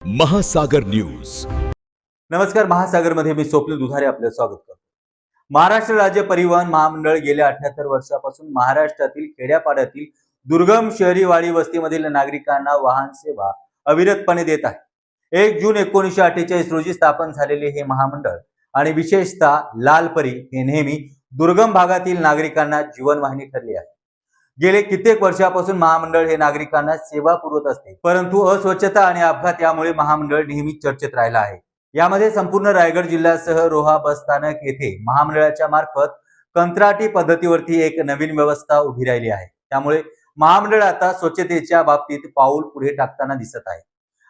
महासागर न्यूज। नमस्कार, महासागरमध्ये मी स्वप्नील दुधारे आपले स्वागत करतो। महाराष्ट्र राज्य परिवहन महामंडळ गेल्या 78 वर्षापासून महाराष्ट्रातील खेड्यापाड्यातील दुर्गम शहरी वाडी वस्तीमधील नागरिकांना वाहन सेवा अविरतपणे देत आहे। 1 जून 1948 रोजी स्थापन झालेले हे महामंडळ आणि विशेषतः लालपरी हे नेहमी दुर्गम भागातील नागरिकांना जीवनवाहिनी ठरले आहे। गेले कित्येक वर्षापासून महामंडळ हे नागरिकांना सेवा पुरवत असते, परंतु अस्वच्छता आणि अपघात यामुळे महामंडळ नेहमी चर्चेत राहिला आहे। यामध्ये संपूर्ण रायगड जिल्ह्यासह रोहा बस स्थानक येथे महामंडळाच्या मार्फत कंत्राटी पद्धतीवरती एक नवीन व्यवस्था उभी राहिली आहे। त्यामुळे महामंडळ आता स्वच्छतेच्या बाबतीत पाऊल पुढे टाकताना दिसत आहे।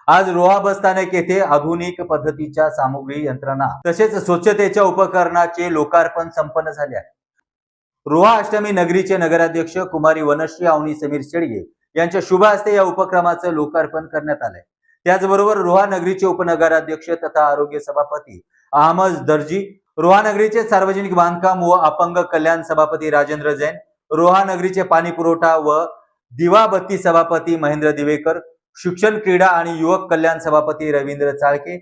आज रोहा बस स्थानक येथे आधुनिक पद्धतीच्या सामुग्री, यंत्रणा तसेच स्वच्छतेच्या उपकरणाचे लोकार्पण संपन्न झाले आहे। रोहा अष्टमी नगरीचे नगराध्यक्ष कुमारी वनश्री अवनी समीर शेडगे यांच्या शुभ हस्ते या उपक्रमाचे लोकार्पण करण्यात आले। त्याचबरोबर रोहा नगरीचे उपनगराध्यक्ष तथा आरोग्य सभापती अहमद दर्जी, रोहा नगरीचे सार्वजनिक बांधकाम व अपंग कल्याण सभापती राजेंद्र जैन, रोहा नगरीचे पाणी पुरवठा व दिवाबत्ती सभापती महेंद्र दिवेकर, शिक्षण, क्रीडा आणि युवक कल्याण सभापती रवींद्र चाळके,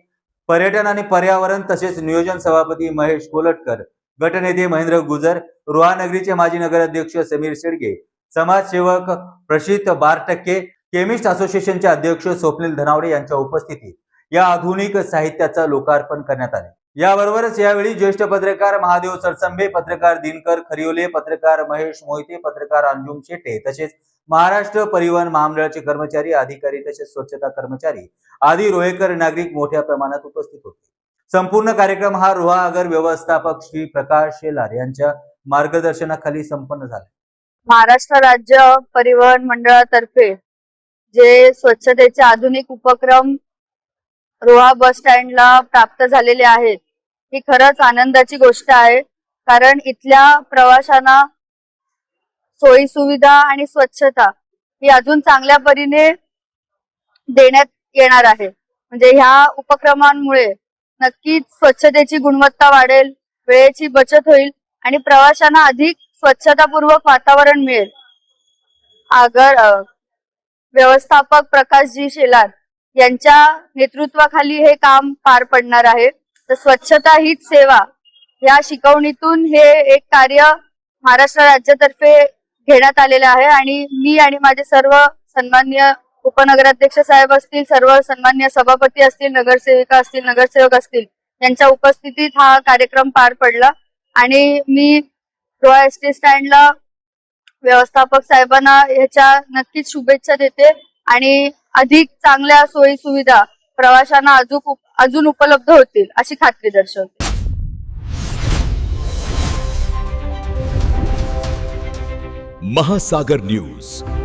पर्यटन आणि पर्यावरण तसेच नियोजन सभापती महेश कोलटकर, गटनेते महेंद्र गुजर, रोहा नगरीचे माजी नगराध्यक्ष समीर शेडगे, समाजसेवक प्रशित बारटक्के, केमिस्ट असोसिएशनचे अध्यक्ष स्वप्नील धनावडे यांच्या उपस्थितीत या आधुनिक साहित्याचं लोकार्पण करण्यात आले। याबरोबरच यावेळी ज्येष्ठ पत्रकार महादेव सरसंबे, पत्रकार दिनकर खरियोले, पत्रकार महेश मोहिते, पत्रकार अंजुम शेटे तसेच महाराष्ट्र परिवहन महामंडळाचे कर्मचारी, अधिकारी तसेच स्वच्छता कर्मचारी आदी रोहेकर नागरिक मोठ्या प्रमाणात उपस्थित होते। संपूर्ण कार्यक्रम हा रोहा आगर व्यवस्थापक श्री प्रकाश शेलार यांच्या मार्गदर्शनाखाली संपन्न झाला। महाराष्ट्र राज्य परिवहन मंडळातर्फे जे स्वच्छतेचे आधुनिक उपक्रम रोहा बस स्टँडला प्राप्त झालेले आहेत, ही खरंच आनंदाची गोष्ट आहे। कारण इथल्या प्रवाशांना सोयी सुविधा आणि स्वच्छता ही अजून चांगल्या परीने देण्यात येणार आहे। म्हणजे ह्या उपक्रमांमुळे नक्कीच स्वच्छतेची गुणवत्ता वाढेल, वेळेची बचत होईल आणि प्रवाशांना अधिक स्वच्छतापूर्वक वातावरण मिळेल। व्यवस्थापक प्रकाशजी शेलार यांच्या नेतृत्वाखाली हे काम पार पडणार आहे। तर स्वच्छता हीच सेवा या शिकवणीतून हे एक कार्य महाराष्ट्र राज्यातर्फे घेण्यात आलेले आहे आणि मी आणि माझे सर्व सन्माननीय उपनगराध्यक्ष साहेब असतील, सर्व सन्माननीय सभापती असतील, नगरसेविका असतील, नगरसेवक असतील, यांच्या उपस्थितीत हा कार्यक्रम पार पडला आणि मी रोहा एसटी स्टँडला व्यवस्थापक साहेबांना ह्याच्या नक्कीच शुभेच्छा देते आणि अधिक चांगल्या सोयी सुविधा प्रवाशांना अजून उपलब्ध होतील अशी खात्री दर्शवते। महासागर न्यूज।